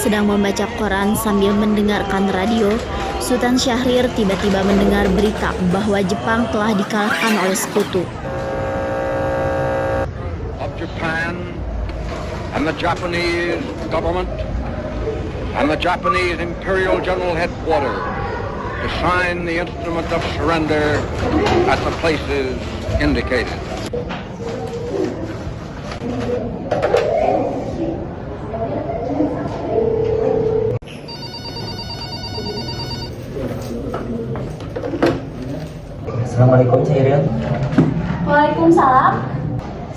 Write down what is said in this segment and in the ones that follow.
sedang membaca koran sambil mendengarkan radio, Sultan Syahrir tiba-tiba mendengar berita bahwa Jepang telah dikalahkan oleh sekutu. Of Japan and the Japanese government and the Japanese Imperial General Headquarters to sign the instrument of surrender at the places indicated. Assalamualaikum Syahrir. Waalaikumsalam.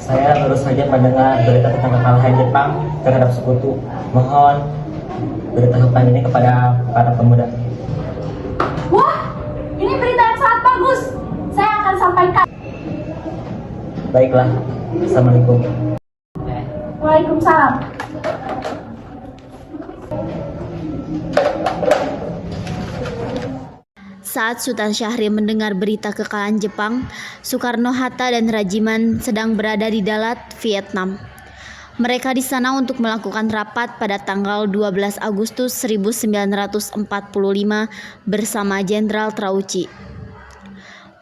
Saya baru saja mendengar berita tentang kekalahan Jepang terhadap sekutu. Mohon beritahukan ini kepada para pemuda. Wah, ini berita yang sangat bagus. Saya akan sampaikan. Baiklah. Assalamualaikum. Waalaikumsalam. Saat Sultan Syahrir mendengar berita kekalahan Jepang, Soekarno-Hatta dan Rajiman sedang berada di Dalat, Vietnam. Mereka di sana untuk melakukan rapat pada tanggal 12 Agustus 1945 bersama Jenderal Trauci.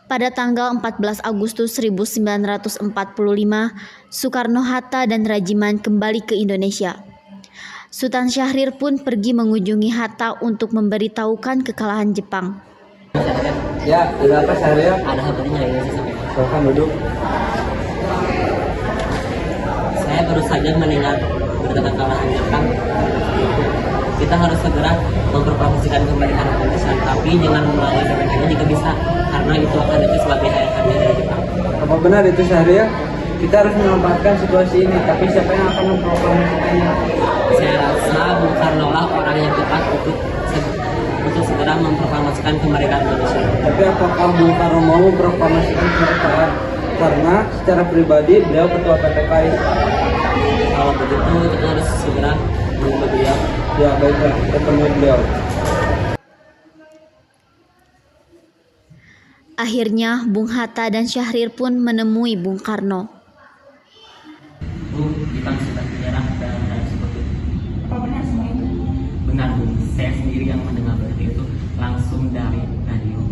Pada tanggal 14 Agustus 1945, Soekarno-Hatta dan Rajiman kembali ke Indonesia. Sultan Syahrir pun pergi mengunjungi Hatta untuk memberitahukan kekalahan Jepang. Ya, ada apa Syahrir? Ada hal penting yang ingin saya sampaikan. Silakan duduk. Saya baru saja mendengar berita kekalahan Jepang. Kita harus segera mempromosikan kemerdekaan Indonesia, tapi jangan melalui PPK juga bisa, karena itu akan itu sebagai hadiah dari Jepang. Apa benar itu Syahrir? Kita harus memanfaatkan situasi ini, tapi siapa yang akan mempromosikannya? Saya rasa Bung Karno lah orang yang tepat untuk segera mempromosikan kemerdekaan Indonesia. Tapi apakah Bung Karno mau mempromosikan kemerdekaan? Karena secara pribadi beliau ketua PPKI. Kalau begitu kita harus segera menemui beliau. Ya baiklah, kita temui beliau. Akhirnya Bung Hatta dan Syahrir pun menemui Bung Karno. Bu, Jepang sudah menyerah dan sekutu. Apa benar semua itu? Benar Bu, saya sendiri yang mendengar berita itu langsung dari radio.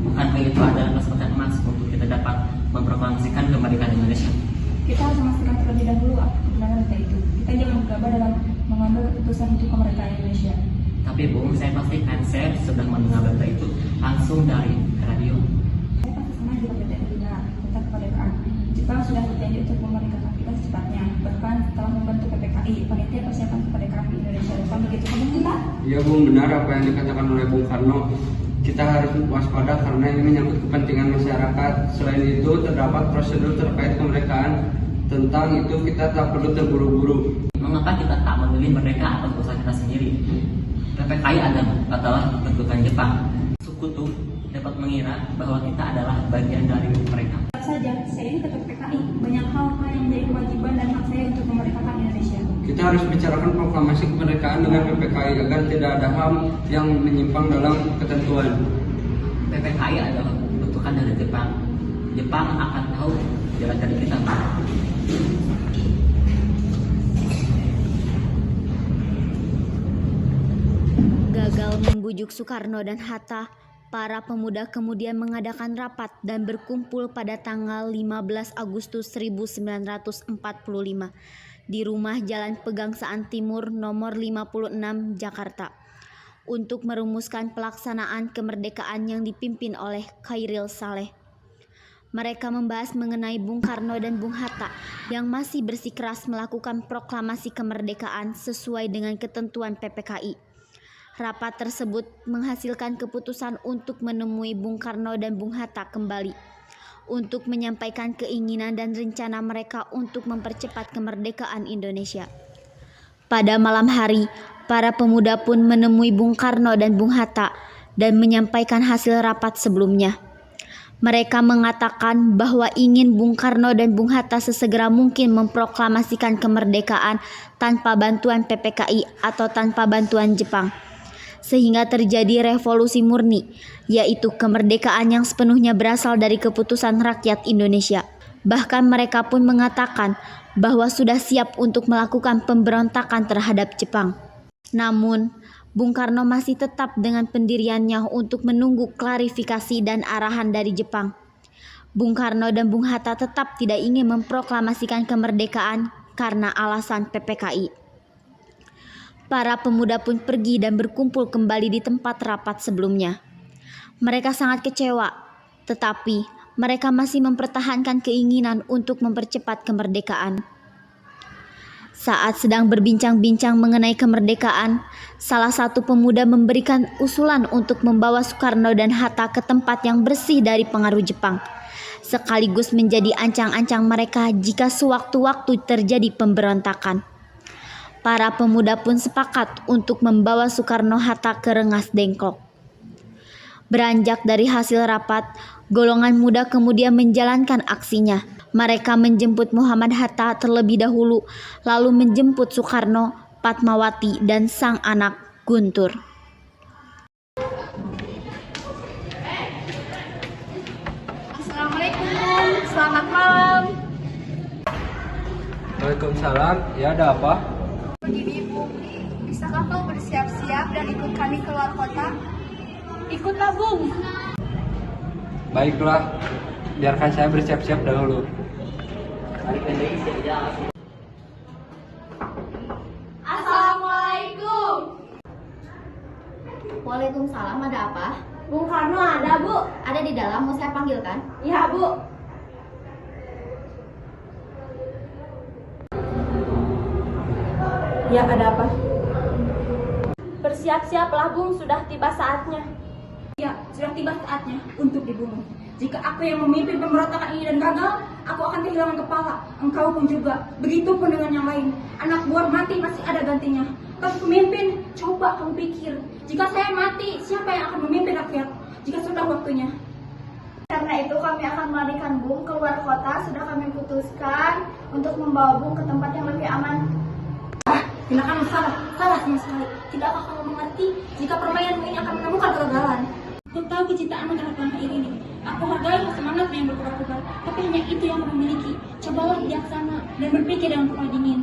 Bukankah itu adalah kesempatan emas untuk kita dapat mempromosikan kemerdekaan Indonesia? Kita harus memastikan terlebih dahulu apa kebenaran berita itu. Kita jangan gegabah dalam mengambil keputusan untuk kemerdekaan Indonesia. Tapi Bung, saya pastikan saya sudah mendengar berita itu langsung dari radio. Saya pasti senang jika berita itu benar tentang kemerdekaan. Jepang sudah berjanji untuk memerdekakan kita secepatnya. Bahkan telah membentuk PPKI, panitia persiapan kemerdekaan di Indonesia. Bukan begitu kamu minta? Iya Bung, benar apa yang dikatakan oleh Bung Karno. Kita harus waspada karena ini menyangkut kepentingan masyarakat. Selain itu terdapat prosedur terkait kemerdekaan. Tentang itu kita tak perlu terburu-buru. Mengapa kita tak memilih merdeka atas usaha kita sendiri? PPKI adalah bentukan Jepang. Sekutu dapat mengira bahwa kita adalah bagian dari mereka. Tentu saja, saya ini ketua PPKI. Banyak hal yang menjadi kewajiban dan hak saya untuk memerdekakan Indonesia. Kita harus bicarakan proklamasi kemerdekaan dengan PPKI agar tidak ada HAM yang menyimpang dalam ketentuan. PPKI adalah bentukan dari Jepang. Jepang akan tahu jalan dari kita. Gagal membujuk Soekarno dan Hatta, para pemuda kemudian mengadakan rapat dan berkumpul pada tanggal 15 Agustus 1945 di rumah Jalan Pegangsaan Timur nomor 56 Jakarta untuk merumuskan pelaksanaan kemerdekaan yang dipimpin oleh Chairil Saleh. Mereka membahas mengenai Bung Karno dan Bung Hatta yang masih bersikeras melakukan proklamasi kemerdekaan sesuai dengan ketentuan PPKI. Rapat tersebut menghasilkan keputusan untuk menemui Bung Karno dan Bung Hatta kembali untuk menyampaikan keinginan dan rencana mereka untuk mempercepat kemerdekaan Indonesia. Pada malam hari, para pemuda pun menemui Bung Karno dan Bung Hatta dan menyampaikan hasil rapat sebelumnya. Mereka mengatakan bahwa ingin Bung Karno dan Bung Hatta sesegera mungkin memproklamasikan kemerdekaan tanpa bantuan PPKI atau tanpa bantuan Jepang, sehingga terjadi revolusi murni, yaitu kemerdekaan yang sepenuhnya berasal dari keputusan rakyat Indonesia. Bahkan mereka pun mengatakan bahwa sudah siap untuk melakukan pemberontakan terhadap Jepang. Namun, Bung Karno masih tetap dengan pendiriannya untuk menunggu klarifikasi dan arahan dari Jepang. Bung Karno dan Bung Hatta tetap tidak ingin memproklamasikan kemerdekaan karena alasan PPKI. Para pemuda pun pergi dan berkumpul kembali di tempat rapat sebelumnya. Mereka sangat kecewa, tetapi mereka masih mempertahankan keinginan untuk mempercepat kemerdekaan. Saat sedang berbincang-bincang mengenai kemerdekaan, salah satu pemuda memberikan usulan untuk membawa Soekarno dan Hatta ke tempat yang bersih dari pengaruh Jepang, sekaligus menjadi ancang-ancang mereka jika sewaktu-waktu terjadi pemberontakan. Para pemuda pun sepakat untuk membawa Soekarno-Hatta ke Rengas Dengklok. Beranjak dari hasil rapat, golongan muda kemudian menjalankan aksinya. Mereka menjemput Muhammad Hatta terlebih dahulu, lalu menjemput Soekarno, Fatmawati, dan sang anak Guntur. Assalamualaikum, selamat malam. Waalaikumsalam. Ya, ada apa? Begini Bu, bisakah kau bersiap-siap dan ikut kami keluar kota? Ikutlah Bung. Baiklah, biarkan saya bersiap-siap dahulu. Assalamualaikum. Waalaikumsalam, ada apa? Bung Karno ada Bu? Ada di dalam, mau saya panggilkan? Iya Bu. Ya, ada apa? Bersiap-siaplah Bung, sudah tiba saatnya. Ya, sudah tiba saatnya untuk dibunuh. Jika aku yang memimpin pemberontakan ini dan gagal, aku akan kehilangan kepala. Engkau pun juga. Begitupun dengan yang lain. Anak buah mati pasti ada gantinya. Kau pemimpin, coba kamu pikir. Jika saya mati, siapa yang akan memimpin rakyat? Jika sudah waktunya. Karena itu kami akan melarikan Bung keluar kota. Sudah kami putuskan untuk membawa Bung ke tempat yang lebih aman. Tindakan salah sama sekali. Tidakkah kamu mengerti jika permainanmu ini akan menemukan kegagalan? Aku tahu kecintaanmu terhadap tanah air ini. Aku hargai semangatmu yang berkobar-kobar, tapi hanya itu yang aku miliki. Cobalah bijaksana dan berpikir dengan kepala dingin.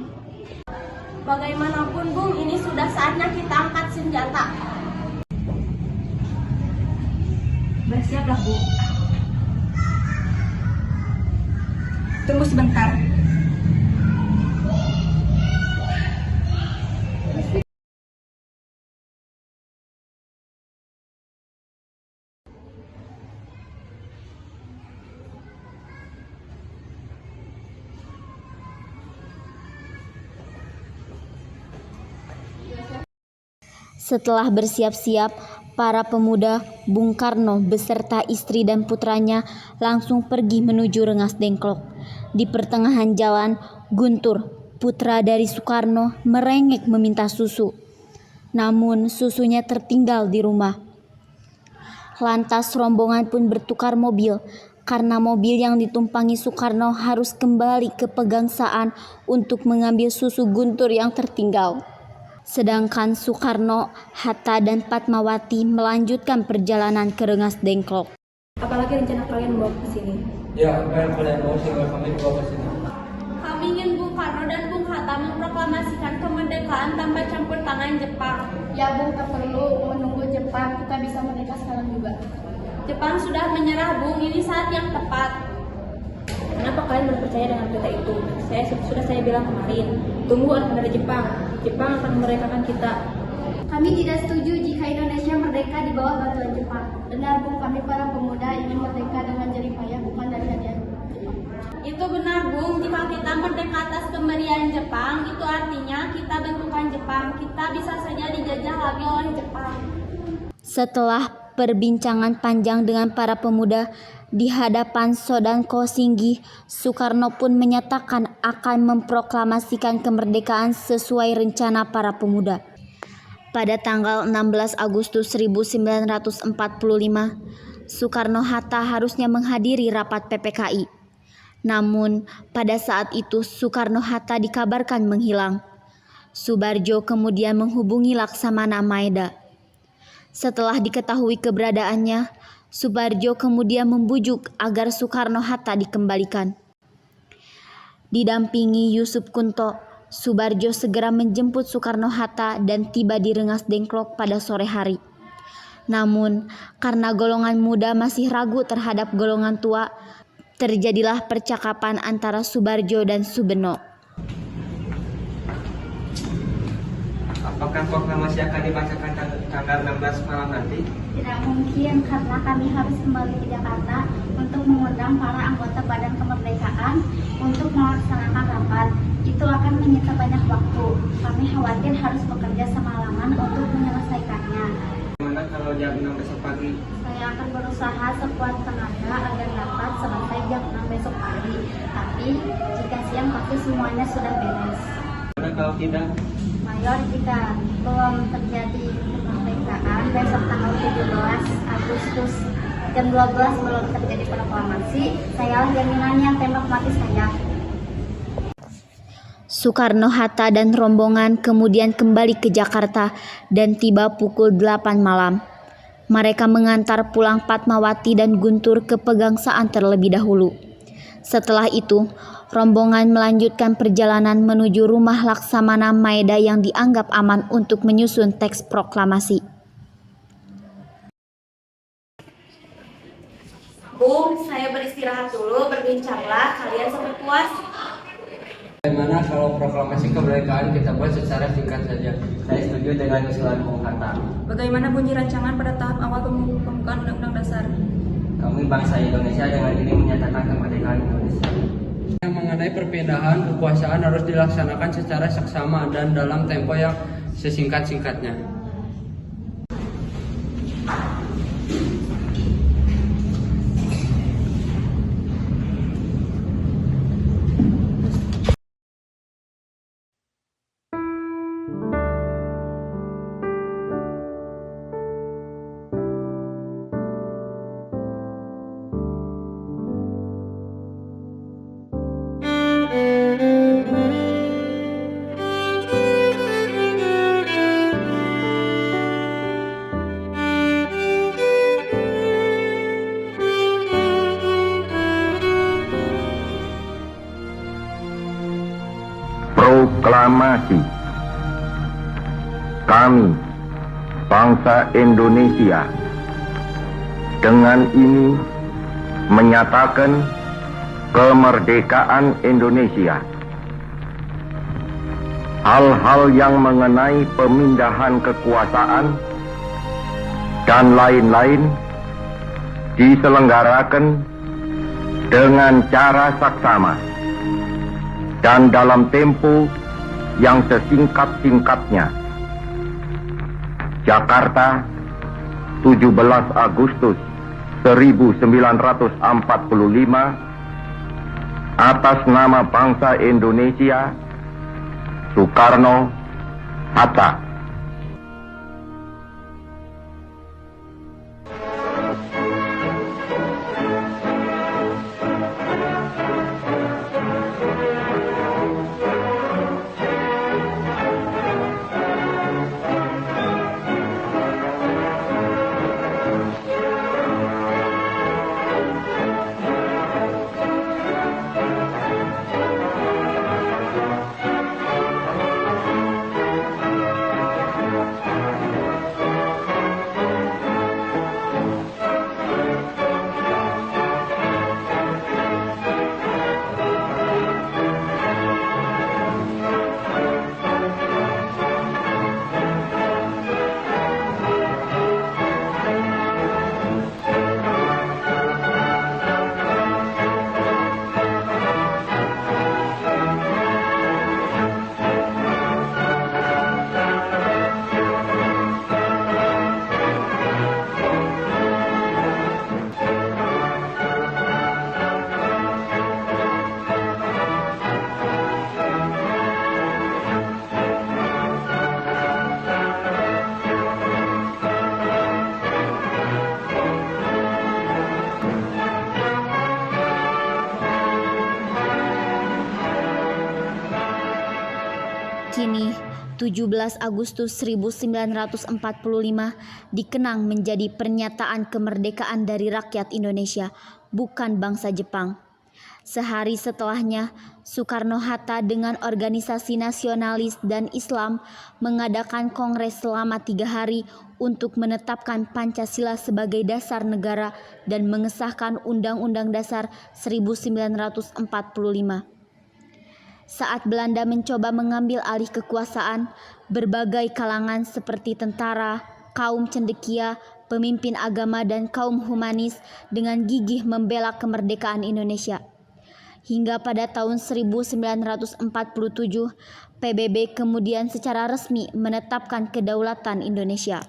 Bagaimanapun Bung, ini sudah saatnya kita angkat senjata. Bersiaplah Bu. Tunggu sebentar. Setelah bersiap-siap, para pemuda Bung Karno beserta istri dan putranya langsung pergi menuju Rengas Dengklok. Di pertengahan jalan, Guntur, putra dari Soekarno, merengek meminta susu. Namun susunya tertinggal di rumah. Lantas rombongan pun bertukar mobil, karena mobil yang ditumpangi Soekarno harus kembali ke Pegangsaan untuk mengambil susu Guntur yang tertinggal. Sedangkan Soekarno, Hatta, dan Fatmawati melanjutkan perjalanan ke Rengas Dengklok. Apalagi rencana kalian membawa ke sini? Ya, apa yang kalian mau sehingga kami bawa ke sini? Kami ingin Bung Karno dan Bung Hatta memproklamasikan kemerdekaan tanpa campur tangan Jepang. Ya Bung, tak perlu menunggu Jepang, kita bisa merdeka sekarang juga. Jepang sudah menyerah Bung, ini saat yang tepat. Kenapa kalian berpercaya dengan berita itu? Sudah saya bilang kemarin, tunggu akan dari Jepang. Jepang akan memerdekakan kita. Kami tidak setuju jika Indonesia merdeka di bawah bantuan Jepang. Benar Bung, kami para pemuda ingin merdeka dengan jerih payah, bukan dari hadiah Jepang. Itu benar Bung, jika kita merdeka atas kemeriahan Jepang, itu artinya kita bentukan Jepang. Kita bisa saja dijajah lagi oleh Jepang. Setelah perbincangan panjang dengan para pemuda di hadapan Sodanko Singgi, Soekarno pun menyatakan akan memproklamasikan kemerdekaan sesuai rencana para pemuda. Pada tanggal 16 Agustus 1945, Soekarno-Hatta harusnya menghadiri rapat PPKI. Namun, pada saat itu Soekarno-Hatta dikabarkan menghilang. Subarjo kemudian menghubungi Laksamana Maeda. Setelah diketahui keberadaannya, Subarjo kemudian membujuk agar Soekarno-Hatta dikembalikan. Didampingi Yusuf Kunto, Soebardjo segera menjemput Soekarno-Hatta dan tiba di Rengas Dengklok pada sore hari. Namun, karena golongan muda masih ragu terhadap golongan tua, terjadilah percakapan antara Soebardjo dan Subeno. Apakah proklamasi akan dibacakan tanggal 16 malam nanti? Tidak mungkin karena kami harus kembali ke Jakarta untuk mengundang para anggota Badan Kemerdekaan untuk melaksanakan rapat. Itu akan menyita banyak waktu. Kami khawatir harus bekerja semalaman untuk menyelesaikannya. Bagaimana kalau jam 6 besok pagi? Saya akan berusaha sekuat tenaga agar dapat selesai jam 6 besok pagi. Tapi jika siang pasti semuanya sudah beres. Bagaimana kalau tidak? Mayor, jika belum terjadi kemerdekaan besok tanggal 17 Agustus jam 12 belum terjadi proklamasi, saya jaminannya tembak mati saya. Soekarno-Hatta dan rombongan kemudian kembali ke Jakarta dan tiba pukul 8 malam. Mereka mengantar pulang Fatmawati dan Guntur ke Pegangsaan terlebih dahulu. Setelah itu, rombongan melanjutkan perjalanan menuju rumah Laksamana Maeda yang dianggap aman untuk menyusun teks proklamasi. Bu, saya beristirahat dulu, berbincanglah, kalian sampai puas. Bagaimana kalau proklamasi kemerdekaan kita buat secara singkat saja? Saya setuju dengan usulan Bung Hatta. Bagaimana bunyi rancangan pada tahap awal pembukaan Undang-Undang Dasar? Kami bangsa Indonesia dengan ini menyatakan kemerdekaan Indonesia. Yang mengenai perpindahan kekuasaan harus dilaksanakan secara seksama dan dalam tempo yang sesingkat-singkatnya. Proklamasi. Kami, bangsa Indonesia, dengan ini menyatakan kemerdekaan Indonesia. Hal-hal yang mengenai pemindahan kekuasaan dan lain-lain diselenggarakan dengan cara saksama dan dalam tempo yang sesingkat-singkatnya. Jakarta, 17 Agustus 1945, atas nama bangsa Indonesia, Soekarno-Hatta. Kini, 17 Agustus 1945 dikenang menjadi pernyataan kemerdekaan dari rakyat Indonesia, bukan bangsa Jepang. Sehari setelahnya, Soekarno-Hatta dengan organisasi nasionalis dan Islam mengadakan kongres selama 3 hari untuk menetapkan Pancasila sebagai dasar negara dan mengesahkan Undang-Undang Dasar 1945. Saat Belanda mencoba mengambil alih kekuasaan, berbagai kalangan seperti tentara, kaum cendekia, pemimpin agama, dan kaum humanis dengan gigih membela kemerdekaan Indonesia. Hingga pada tahun 1947, PBB kemudian secara resmi menetapkan kedaulatan Indonesia.